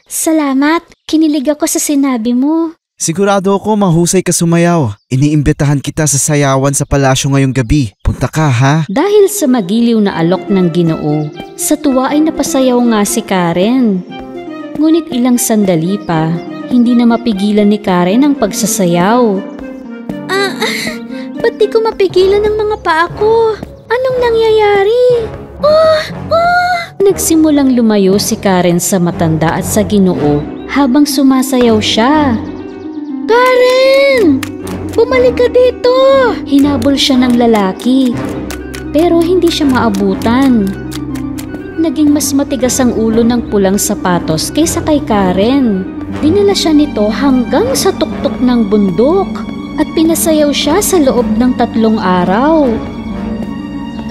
Speaker 2: Salamat. Kinilig ako sa sinabi mo.
Speaker 5: Sigurado ako mahusay ka sumayaw. Iniimbitahan kita sa sayawan sa palasyo ngayong gabi. Punta ka ha?
Speaker 1: Dahil sa magiliw na alok ng Ginoo, sa tuwa ay napasayaw nga si Karen. Ngunit ilang sandali pa, hindi na mapigilan ni Karen ang pagsasayaw.
Speaker 2: Ba't di ko mapigilan ng mga paa ko? Anong nangyayari?
Speaker 1: Nagsimulang lumayo si Karen sa matanda at sa Ginoo habang sumasayaw siya.
Speaker 2: Karen! Bumalik ka dito!
Speaker 1: Hinabol siya ng lalaki, pero hindi siya maabutan. Naging mas matigas ang ulo ng pulang sapatos kaysa kay Karen. Dinala siya nito hanggang sa tuktok ng bundok at pinasayaw siya sa loob ng 3 araw.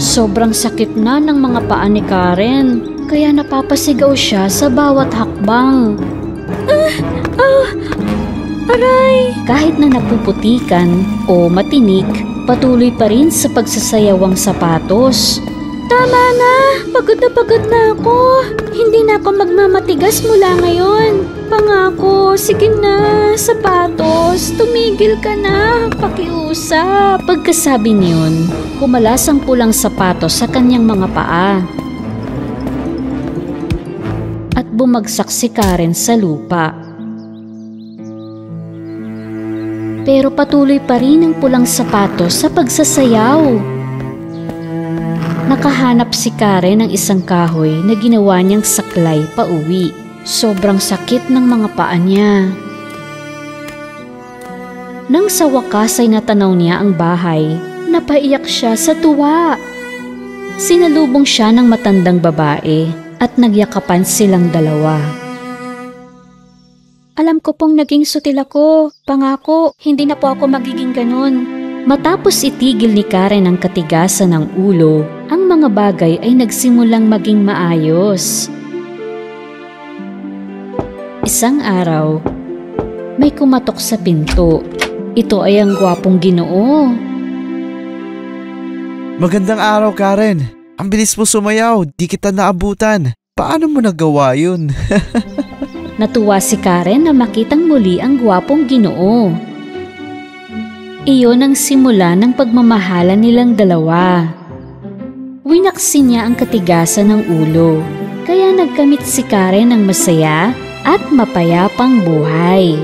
Speaker 1: Sobrang sakit na ng mga paa ni Karen, kaya napapasigaw siya sa bawat hakbang.
Speaker 2: Aray!
Speaker 1: Kahit na napuputikan o matinik, patuloy pa rin sa pagsasayaw ang sapatos.
Speaker 2: Tama na! Pagod na ako! Hindi na ako magmamatigas mula ngayon. Pangako, sige na, sapatos, tumigil ka na, pakiusap.
Speaker 1: Pagkasabi niyon, kumalas ang pulang sapatos sa kanyang mga paa. At bumagsak si Karen sa lupa. Pero patuloy pa rin ang pulang sapatos sa pagsasayaw. Nakahanap si Karen ng isang kahoy na ginawa niyang saklay pauwi. Sobrang sakit ng mga paa niya. Nang sa wakas ay natanaw niya ang bahay, napaiyak siya sa tuwa. Sinalubong siya ng matandang babae at nagyakapan silang dalawa.
Speaker 2: Alam ko pong naging sutil ako. Pangako, hindi na po ako magiging ganun.
Speaker 1: Matapos itigil ni Karen ang katigasan ng ulo, ang mga bagay ay nagsimulang maging maayos. Isang araw, may kumatok sa pinto. Ito ay ang gwapong Ginoo.
Speaker 5: Magandang araw, Karen. Ang bilis mo sumayaw, di kita naabutan. Paano mo nagawa yun?
Speaker 1: natuwa si Karen na makitang muli ang gwapong Ginoo. Iyon ang simula ng pagmamahalan nilang dalawa. Winaksin niya ang katigasan ng ulo, kaya nagkamit si Karen ng masaya at mapayapang buhay.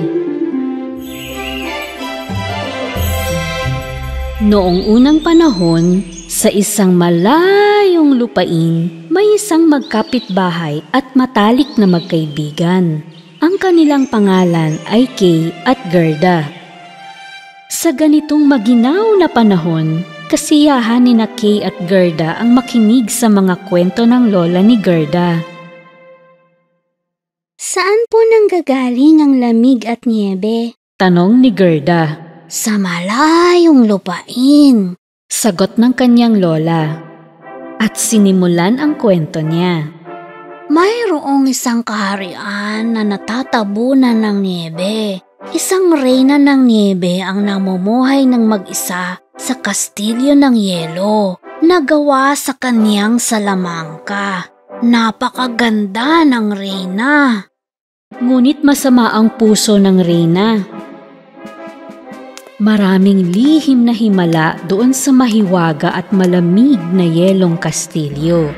Speaker 1: Noong unang panahon, sa isang malayong lupain, may isang magkapitbahay at matalik na magkaibigan. Ang kanilang pangalan ay Kay at Gerda. Sa ganitong maginaw na panahon, kasiyahan ni na Kay at Gerda ang makinig sa mga kwento ng lola ni Gerda.
Speaker 2: Saan po nanggagaling ang lamig at niebe?
Speaker 1: Tanong ni Gerda.
Speaker 2: Sa malayong lupain.
Speaker 1: Sagot ng kanyang lola. At sinimulan ang kwento niya.
Speaker 2: Mayroong isang kaharian na natatabunan ng niebe. Isang reyna ng niebe ang namumuhay ng mag-isa sa kastilyo ng yelo na gawa sa kaniyang salamangka. Napakaganda ng reyna.
Speaker 1: Ngunit masama ang puso ng reyna. Maraming lihim na himala doon sa mahiwaga at malamig na yelong kastilyo.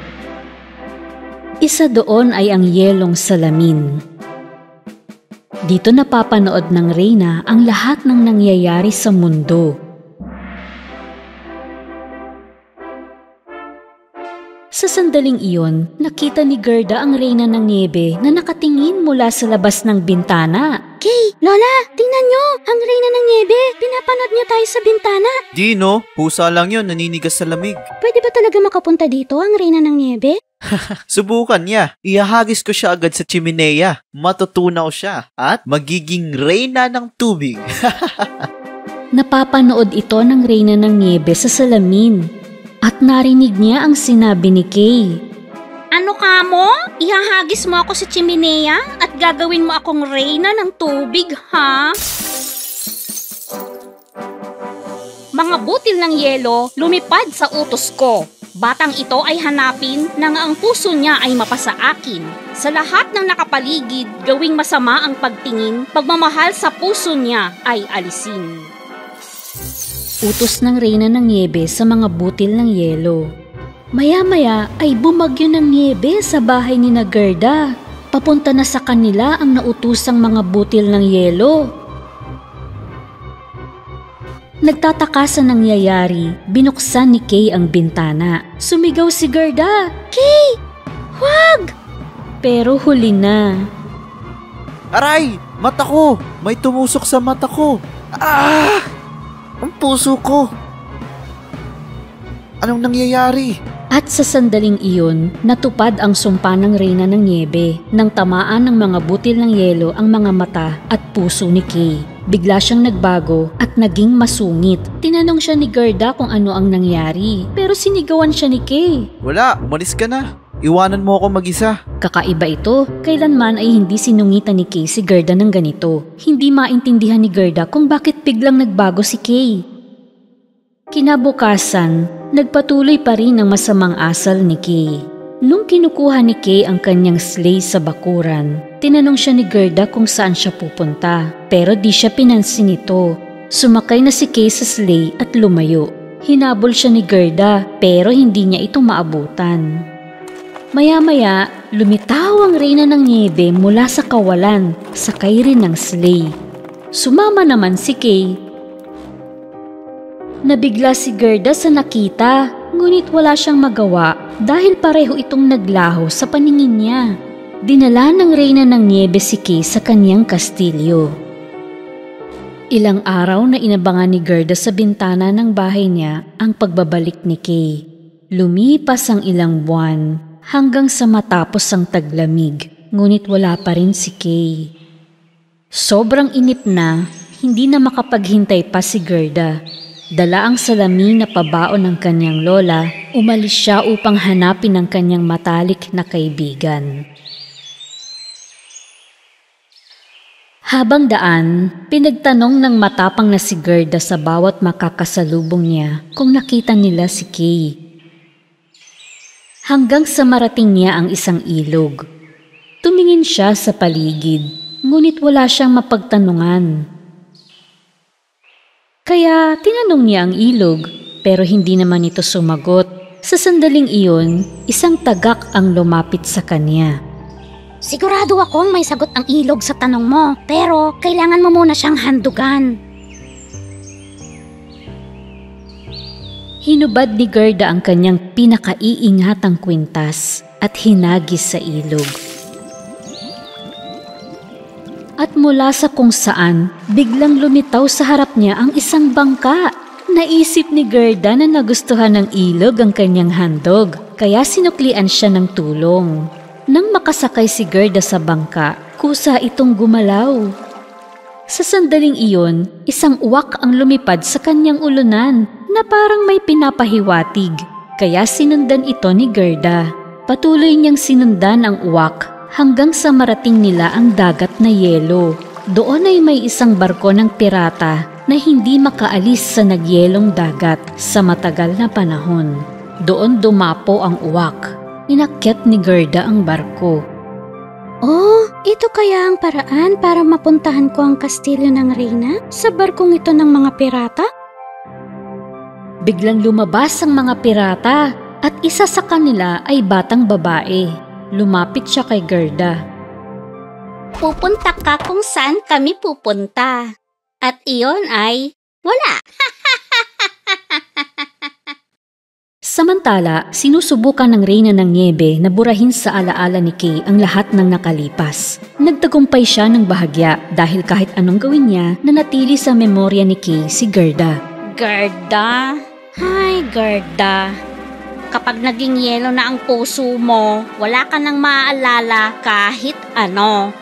Speaker 1: Isa doon ay ang yelong salamin. Dito napapanood ng reyna ang lahat ng nangyayari sa mundo. Sa sandaling iyon, nakita ni Gerda ang reyna ng niebe na nakatingin mula sa labas ng bintana.
Speaker 2: Kay, Lola, tingnan nyo! Ang reyna ng niebe! Pinapanood niyo tayo sa bintana!
Speaker 5: Dino, pusa lang yun, naninigas sa lamig.
Speaker 2: Pwede ba talaga makapunta dito ang reyna ng niebe?
Speaker 5: Subukan niya. Ihahagis ko siya agad sa chimenea. Matutunaw siya at magiging reyna ng tubig.
Speaker 1: Napapanood ito ng reyna ng niebe sa salamin. At narinig niya ang sinabi ni Kay.
Speaker 2: Ano ka mo? Ihahagis mo ako sa chimenea at gagawin mo akong reyna ng tubig, ha? Mga butil ng yelo lumipad sa utos ko. Batang ito ay hanapin nang ang puso niya ay mapasa akin. Sa lahat ng nakapaligid, gawing masama ang pagtingin, pagmamahal sa puso niya ay alisin.
Speaker 1: Utos ng reyna ng niebe sa mga butil ng yelo. Maya-maya ay bumagyo ng niebe sa bahay ni na Gerda. Papunta na sa kanila ang nautusang mga butil ng yelo. Nagtataka sa nangyayari, binuksan ni Kay ang bintana. Sumigaw si Gerda,
Speaker 2: Kay! Wag!
Speaker 1: pero huli na.
Speaker 5: Aray! Mata ko! May tumusok sa mata ko! Ah! Ang puso ko! Anong nangyayari?
Speaker 1: At sa sandaling iyon, natupad ang sumpa ng reyna ng niebe nang tamaan ng mga butil ng yelo ang mga mata at puso ni Kay. Bigla siyang nagbago at naging masungit. Tinanong siya ni Gerda kung ano ang nangyari, pero sinigawan siya ni Kay.
Speaker 5: Wala, umalis ka na. Iwanan mo ako mag-isa.
Speaker 1: Kakaiba ito, kailanman ay hindi sinungitan ni Kay si Gerda ng ganito. Hindi maintindihan ni Gerda kung bakit biglang nagbago si Kay. Kinabukasan, nagpatuloy pa rin ang masamang asal ni Kay. Nung kinukuha ni Kay ang kanyang sleigh sa bakuran, tinanong siya ni Gerda kung saan siya pupunta. Pero di siya pinansin ito. Sumakay na si Kay sa sleigh at lumayo. Hinabol siya ni Gerda pero hindi niya ito maabutan. Maya-maya, lumitaw ang reyna ng niebe mula sa kawalan, sakay rin ng sleigh. Sumama naman si Kay. Nabigla si Gerda sa nakita, ngunit wala siyang magawa dahil pareho itong naglaho sa paningin niya. Dinala ng reyna ng niebe si Kay sa kanyang kastilyo. Ilang araw na inabangan ni Gerda sa bintana ng bahay niya ang pagbabalik ni Kay. Lumipas ang ilang buwan hanggang sa matapos ang taglamig, ngunit wala pa rin si Kay. Sobrang inip na, hindi na makapaghintay pa si Gerda. Dala ang salamin na pabaon ng kanyang lola, umalis siya upang hanapin ang kanyang matalik na kaibigan. Habang daan, pinagtanong ng matapang na si Gerda sa bawat makakasalubong niya kung nakita nila si Kay. Hanggang sa marating niya ang isang ilog. Tumingin Tumingin siya sa paligid, ngunit wala siyang mapagtanungan. Kaya tinanong niya ang ilog, pero hindi naman ito sumagot. Sa sandaling iyon, isang tagak ang lumapit sa kanya.
Speaker 2: Sigurado akong may sagot ang ilog sa tanong mo, pero kailangan mo muna siyang handugan.
Speaker 1: Hinubad ni Gerda ang kanyang pinakaiingatang kwintas at hinagis sa ilog. At mula sa kung saan, biglang lumitaw sa harap niya ang isang bangka. Naisip ni Gerda na nagustuhan ng ilog ang kanyang handog, kaya sinuklian siya ng tulong. Nang makasakay si Gerda sa bangka, kusa itong gumalaw. Sa sandaling iyon, isang uwak ang lumipad sa kanyang ulunan na parang may pinapahiwatig, kaya sinundan ito ni Gerda. Patuloy niyang sinundan ang uwak hanggang sa marating nila ang dagat na yelo. Doon ay may isang barko ng pirata na hindi makaalis sa nagyelong dagat sa matagal na panahon. Doon dumapo ang uwak. Inakyat ni Gerda ang barko.
Speaker 2: Oh, ito kaya ang paraan para mapuntahan ko ang kastilyo ng reyna sa barkong ito ng mga pirata?
Speaker 1: Biglang lumabas ang mga pirata at isa sa kanila ay batang babae. Lumapit siya kay Gerda.
Speaker 2: Pupunta ka kung saan kami pupunta. At iyon ay wala.
Speaker 1: Samantala, sinusubukan ng Reyna ng Niebe na burahin sa alaala ni Kay ang lahat ng nakalipas. Nagtagumpay siya ng bahagya dahil kahit anong gawin niya, nanatili sa memorya ni Kay si Gerda.
Speaker 2: Gerda? Hi, Gerda. Kapag naging yelo na ang puso mo, wala ka nang maaalala kahit ano.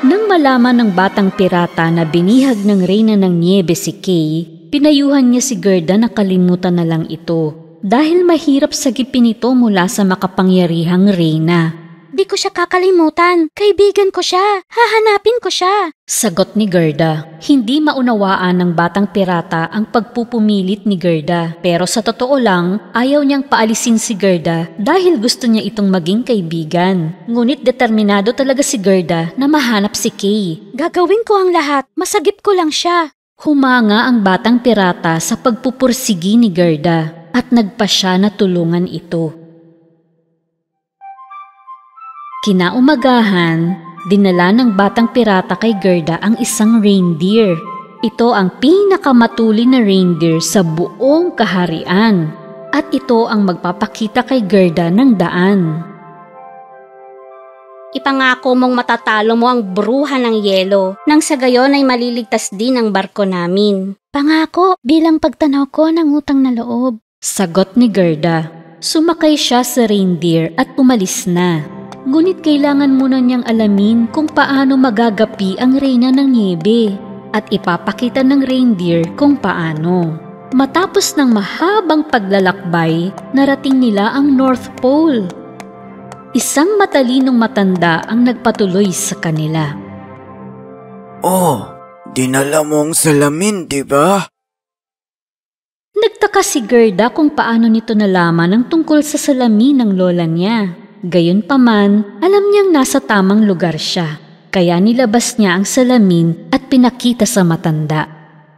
Speaker 1: Nang malaman ng batang pirata na binihag ng Reyna ng Niebe si Kay, pinayuhan niya si Gerda na kalimutan na lang ito dahil mahirap sagipin ito mula sa makapangyarihang Reyna.
Speaker 2: Di ko siya kakalimutan. Kaibigan ko siya. Hahanapin ko siya.
Speaker 1: Sagot ni Gerda. Hindi maunawaan ng batang pirata ang pagpupumilit ni Gerda. Pero sa totoo lang, ayaw niyang paalisin si Gerda dahil gusto niya itong maging kaibigan. Ngunit determinado talaga si Gerda na mahanap si Kay.
Speaker 2: Gagawin ko ang lahat. Masagip ko lang siya.
Speaker 1: Humanga ang batang pirata sa pagpupursigi ni Gerda at nagpa siya na tulungan ito. Kinaumagahan, dinala ng batang pirata kay Gerda ang isang reindeer. Ito ang pinakamatuli na reindeer sa buong kaharian at ito ang magpapakita kay Gerda ng daan.
Speaker 2: Ipangako mong matatalo mo ang bruha ng yelo nang sa gayon ay maliligtas din ang barko namin. Pangako bilang pagtanaw ko ng utang na loob.
Speaker 1: Sagot ni Gerda. Sumakay siya sa reindeer at umalis na. Ngunit kailangan muna niyang alamin kung paano magagapi ang Reyna ng Niebe at ipapakita ng reindeer kung paano. Matapos ng mahabang paglalakbay, narating nila ang North Pole. Isang matalinong matanda ang nagpatuloy sa kanila.
Speaker 7: Oh, dinala mong salamin, di ba?
Speaker 1: Nagtaka si Gerda kung paano nito nalaman ang tungkol sa salamin ng lola niya. Gayunpaman, alam niyang nasa tamang lugar siya. Kaya nilabas niya ang salamin at pinakita sa matanda.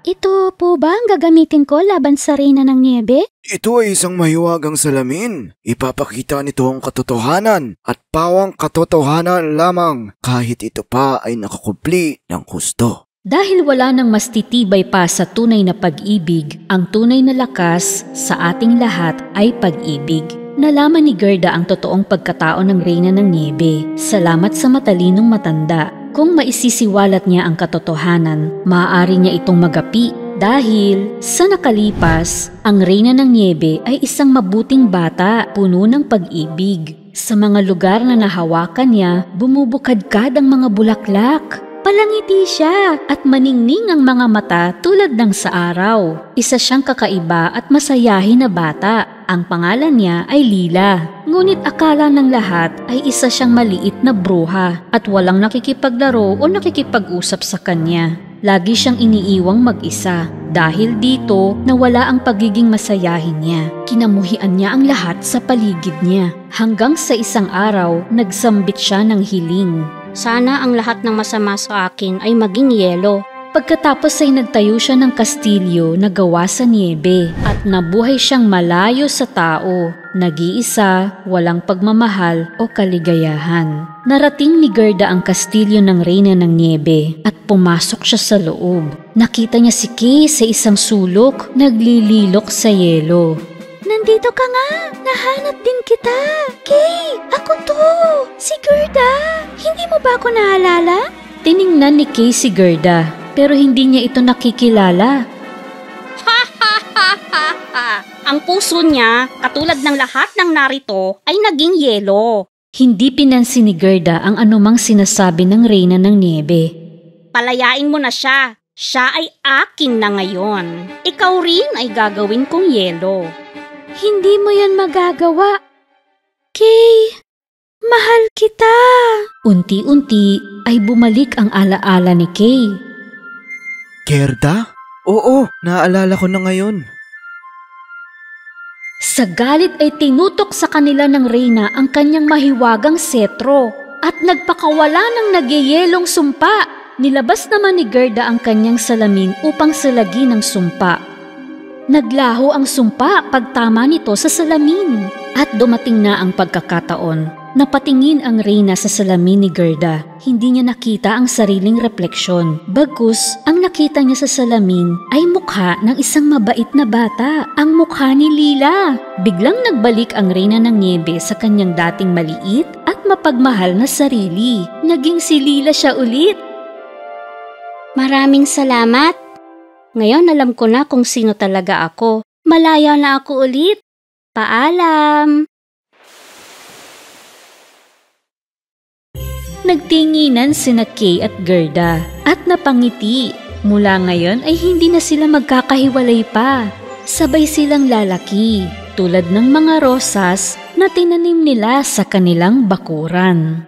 Speaker 2: Ito po ba ang gagamitin ko laban sa Reyna ng Niebe?
Speaker 7: Ito ay isang mahiwagang salamin. Ipapakita nito ang katotohanan at pawang katotohanan lamang kahit ito pa ay nakakupli ng husto.
Speaker 1: Dahil wala nang mas titibay pa sa tunay na pag-ibig, ang tunay na lakas sa ating lahat ay pag-ibig. Nalaman ni Gerda ang totoong pagkatao ng Reyna ng Niebe. Salamat sa matalinong matanda. Kung maisisiwalat niya ang katotohanan, maaari niya itong magapi dahil sa nakalipas, ang Reyna ng Niebe ay isang mabuting bata, puno ng pag-ibig. Sa mga lugar na nahawakan niya, bumubukadkad ang mga bulaklak. Palangiti siya at maningning ang mga mata tulad ng sa araw. Isa siyang kakaiba at masayahin na bata. Ang pangalan niya ay Lila. Ngunit akala ng lahat ay isa siyang maliit na bruha at walang nakikipaglaro o nakikipag-usap sa kanya. Lagi siyang iniiwang mag-isa. Dahil dito, nawala ang pagiging masayahin niya. Kinamuhian niya ang lahat sa paligid niya. Hanggang sa isang araw, nagsambit siya ng hiling.
Speaker 2: Sana ang lahat ng masama sa akin ay maging yelo.
Speaker 1: Pagkatapos ay nagtayo siya ng kastilyo na gawa sa niebe at nabuhay siyang malayo sa tao, nag-iisa, walang pagmamahal o kaligayahan. Narating ni Gerda ang kastilyo ng Reyna ng Niebe at pumasok siya sa loob. Nakita niya si Kay sa isang sulok, naglililok sa yelo.
Speaker 2: Nandito ka nga! Nahanap din kita! Kay! Ako to! Si Gerda! Hindi mo ba ako naalala?
Speaker 1: Tiningnan ni Kay si Gerda. Pero hindi niya ito nakikilala.
Speaker 2: Ang puso niya, katulad ng lahat ng narito, ay naging yelo.
Speaker 1: Hindi pinansin ni Gerda ang anumang sinasabi ng Reyna ng Niebe.
Speaker 2: Palayain mo na siya. Siya ay akin na ngayon. Ikaw rin ay gagawin kong yelo.
Speaker 3: Hindi mo yan magagawa. Kay, mahal kita.
Speaker 1: Unti-unti ay bumalik ang alaala ni Kay.
Speaker 5: Gerda? Oo, naaalala ko na ngayon.
Speaker 1: Sa galit ay tinutok sa kanila ng Reyna ang kanyang mahiwagang setro at nagpakawala ng nagyayelong sumpa. Nilabas naman ni Gerda ang kanyang salamin upang salagi ng sumpa. Naglaho ang sumpa pagtama nito sa salamin at dumating na ang pagkakataon. Napatingin ang Reyna sa salamin ni Gerda. Hindi niya nakita ang sariling refleksyon. Bagkus, ang nakita niya sa salamin ay mukha ng isang mabait na bata. Ang mukha ni Lila. Biglang nagbalik ang Reyna ng Niebe sa kanyang dating maliit at mapagmahal na sarili. Naging si Lila siya ulit.
Speaker 2: Maraming salamat. Ngayon alam ko na kung sino talaga ako. Malaya na ako ulit. Paalam.
Speaker 1: Nagtinginan sina Kay at Gerda at napangiti. Mula ngayon ay hindi na sila magkakahiwalay pa. Sabay silang lalaki tulad ng mga rosas na tinanim nila sa kanilang bakuran.